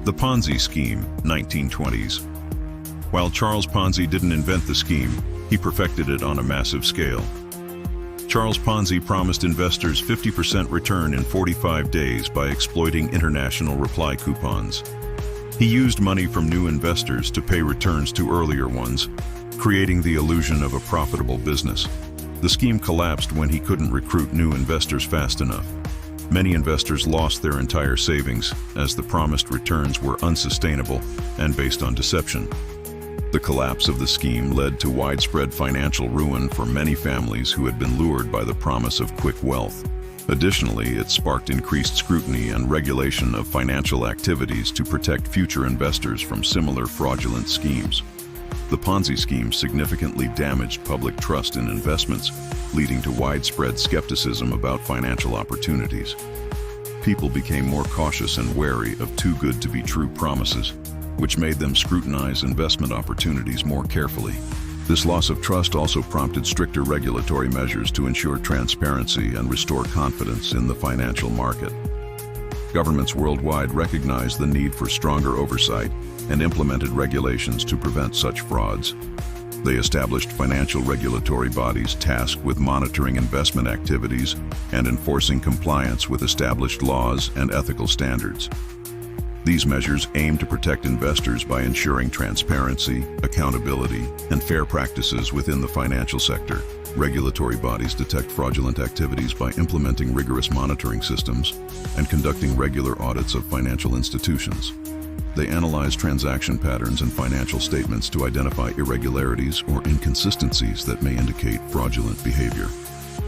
The Ponzi scheme, 1920s. While Charles Ponzi didn't invent the scheme, he perfected it on a massive scale. Charles Ponzi promised investors 50% return in 45 days by exploiting international reply coupons. He used money from new investors to pay returns to earlier ones, creating the illusion of a profitable business. The scheme collapsed when he couldn't recruit new investors fast enough. Many investors lost their entire savings, as the promised returns were unsustainable and based on deception. The collapse of the scheme led to widespread financial ruin for many families who had been lured by the promise of quick wealth. Additionally, it sparked increased scrutiny and regulation of financial activities to protect future investors from similar fraudulent schemes. The Ponzi scheme significantly damaged public trust in investments, leading to widespread skepticism about financial opportunities. People became more cautious and wary of too-good-to-be-true promises, which made them scrutinize investment opportunities more carefully. This loss of trust also prompted stricter regulatory measures to ensure transparency and restore confidence in the financial market. Governments worldwide recognized the need for stronger oversight and implemented regulations to prevent such frauds. They established financial regulatory bodies tasked with monitoring investment activities and enforcing compliance with established laws and ethical standards. These measures aim to protect investors by ensuring transparency, accountability, and fair practices within the financial sector. Regulatory bodies detect fraudulent activities by implementing rigorous monitoring systems and conducting regular audits of financial institutions. They analyze transaction patterns and financial statements to identify irregularities or inconsistencies that may indicate fraudulent behavior.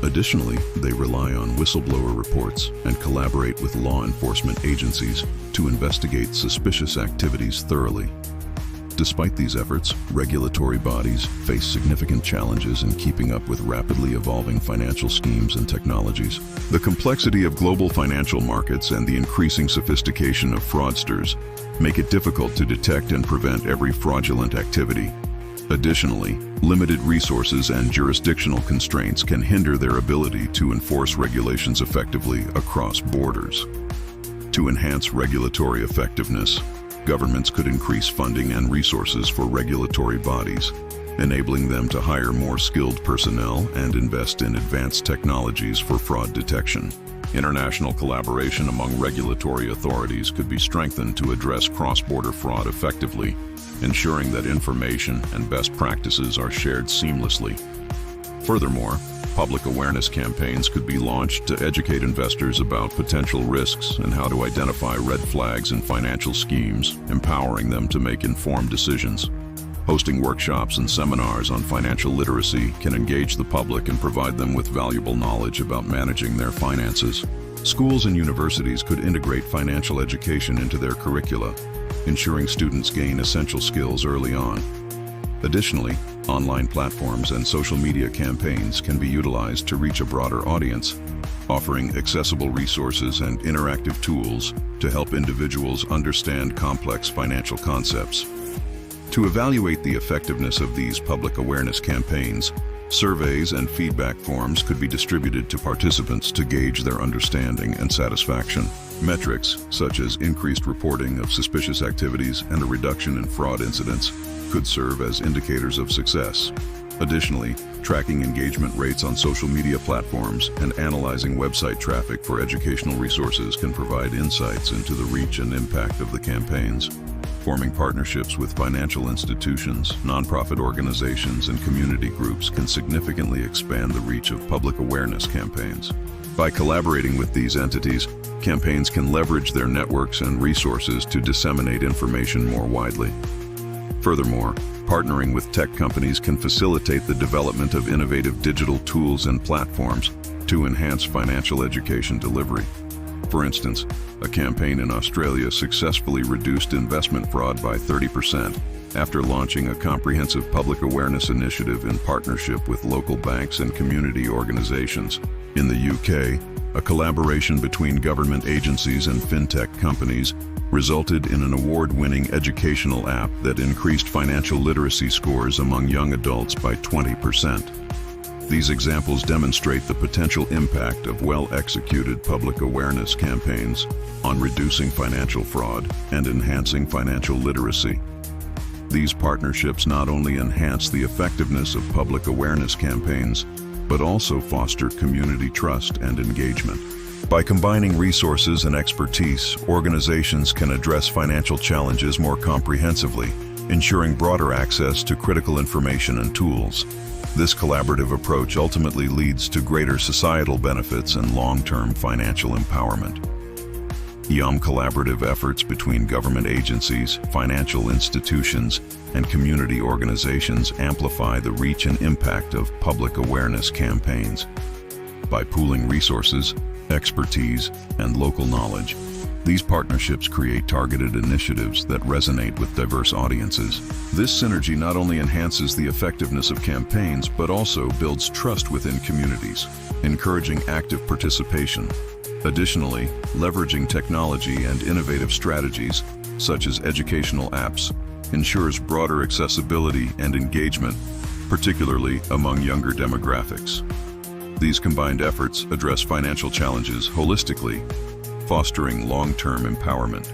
Additionally, they rely on whistleblower reports and collaborate with law enforcement agencies to investigate suspicious activities thoroughly. Despite these efforts, regulatory bodies face significant challenges in keeping up with rapidly evolving financial schemes and technologies. The complexity of global financial markets and the increasing sophistication of fraudsters make it difficult to detect and prevent every fraudulent activity. Additionally, limited resources and jurisdictional constraints can hinder their ability to enforce regulations effectively across borders. To enhance regulatory effectiveness, governments could increase funding and resources for regulatory bodies, enabling them to hire more skilled personnel and invest in advanced technologies for fraud detection. International collaboration among regulatory authorities could be strengthened to address cross-border fraud effectively, ensuring that information and best practices are shared seamlessly. Furthermore, public awareness campaigns could be launched to educate investors about potential risks and how to identify red flags in financial schemes, empowering them to make informed decisions. Hosting workshops and seminars on financial literacy can engage the public and provide them with valuable knowledge about managing their finances. Schools and universities could integrate financial education into their curricula, ensuring students gain essential skills early on. Additionally, online platforms and social media campaigns can be utilized to reach a broader audience, offering accessible resources and interactive tools to help individuals understand complex financial concepts. To evaluate the effectiveness of these public awareness campaigns, surveys and feedback forms could be distributed to participants to gauge their understanding and satisfaction. Metrics, such as increased reporting of suspicious activities and a reduction in fraud incidents, could serve as indicators of success. Additionally, tracking engagement rates on social media platforms and analyzing website traffic for educational resources can provide insights into the reach and impact of the campaigns. Forming partnerships with financial institutions, nonprofit organizations, and community groups can significantly expand the reach of public awareness campaigns. By collaborating with these entities, campaigns can leverage their networks and resources to disseminate information more widely. Furthermore, partnering with tech companies can facilitate the development of innovative digital tools and platforms to enhance financial education delivery. For instance, a campaign in Australia successfully reduced investment fraud by 30% after launching a comprehensive public awareness initiative in partnership with local banks and community organizations. In the UK, a collaboration between government agencies and fintech companies resulted in an award-winning educational app that increased financial literacy scores among young adults by 20%. These examples demonstrate the potential impact of well-executed public awareness campaigns on reducing financial fraud and enhancing financial literacy. These partnerships not only enhance the effectiveness of public awareness campaigns, but also foster community trust and engagement. By combining resources and expertise, organizations can address financial challenges more comprehensively, ensuring broader access to critical information and tools. This collaborative approach ultimately leads to greater societal benefits and long-term financial empowerment. Collaborative efforts between government agencies, financial institutions, and community organizations amplify the reach and impact of public awareness campaigns. By pooling resources, expertise, and local knowledge, these partnerships create targeted initiatives that resonate with diverse audiences. This synergy not only enhances the effectiveness of campaigns, but also builds trust within communities, encouraging active participation. Additionally, leveraging technology and innovative strategies, such as educational apps, ensures broader accessibility and engagement, particularly among younger demographics. These combined efforts address financial challenges holistically, fostering long-term empowerment.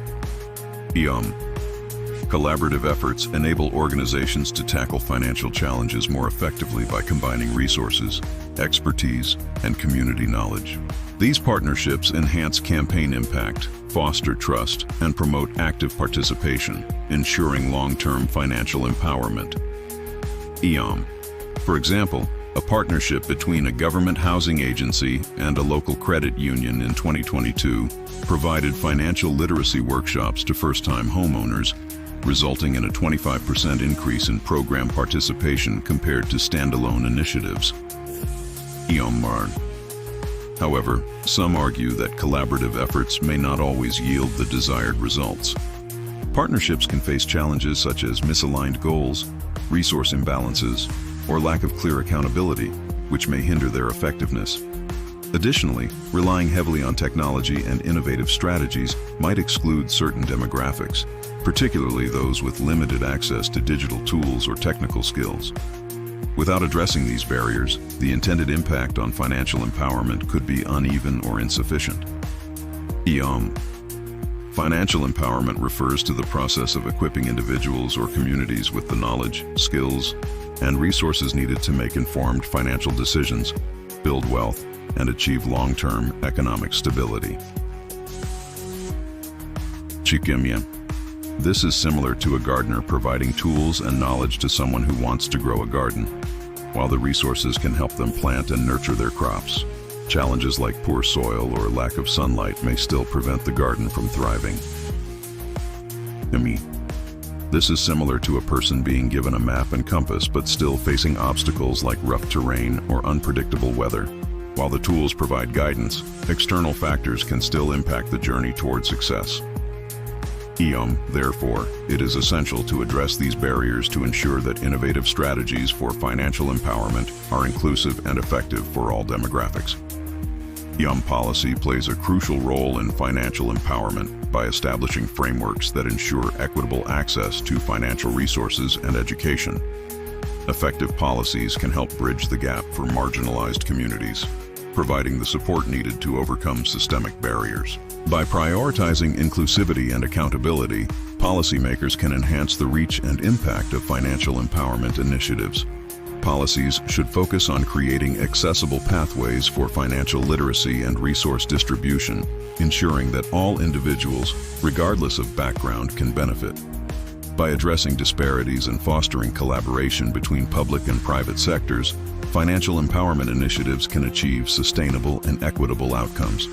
Collaborative efforts enable organizations to tackle financial challenges more effectively by combining resources, expertise, and community knowledge. These partnerships enhance campaign impact, foster trust, and promote active participation, ensuring long-term financial empowerment. For example, a partnership between a government housing agency and a local credit union in 2022 provided financial literacy workshops to first-time homeowners, resulting in a 25% increase in program participation compared to standalone initiatives. However, some argue that collaborative efforts may not always yield the desired results. Partnerships can face challenges such as misaligned goals, resource imbalances, or lack of clear accountability, which may hinder their effectiveness. Additionally, relying heavily on technology and innovative strategies might exclude certain demographics, particularly those with limited access to digital tools or technical skills. Without addressing these barriers, the intended impact on financial empowerment could be uneven or insufficient. Financial empowerment refers to the process of equipping individuals or communities with the knowledge, skills, and resources needed to make informed financial decisions, build wealth, and achieve long-term economic stability. This is similar to a gardener providing tools and knowledge to someone who wants to grow a garden. While the resources can help them plant and nurture their crops, challenges like poor soil or lack of sunlight may still prevent the garden from thriving. This is similar to a person being given a map and compass but still facing obstacles like rough terrain or unpredictable weather. While the tools provide guidance, external factors can still impact the journey toward success. Therefore, it is essential to address these barriers to ensure that innovative strategies for financial empowerment are inclusive and effective for all demographics. Policy plays a crucial role in financial empowerment by establishing frameworks that ensure equitable access to financial resources and education. Effective policies can help bridge the gap for marginalized communities, providing the support needed to overcome systemic barriers. By prioritizing inclusivity and accountability, policymakers can enhance the reach and impact of financial empowerment initiatives. Policies should focus on creating accessible pathways for financial literacy and resource distribution, ensuring that all individuals, regardless of background, can benefit. By addressing disparities and fostering collaboration between public and private sectors, financial empowerment initiatives can achieve sustainable and equitable outcomes.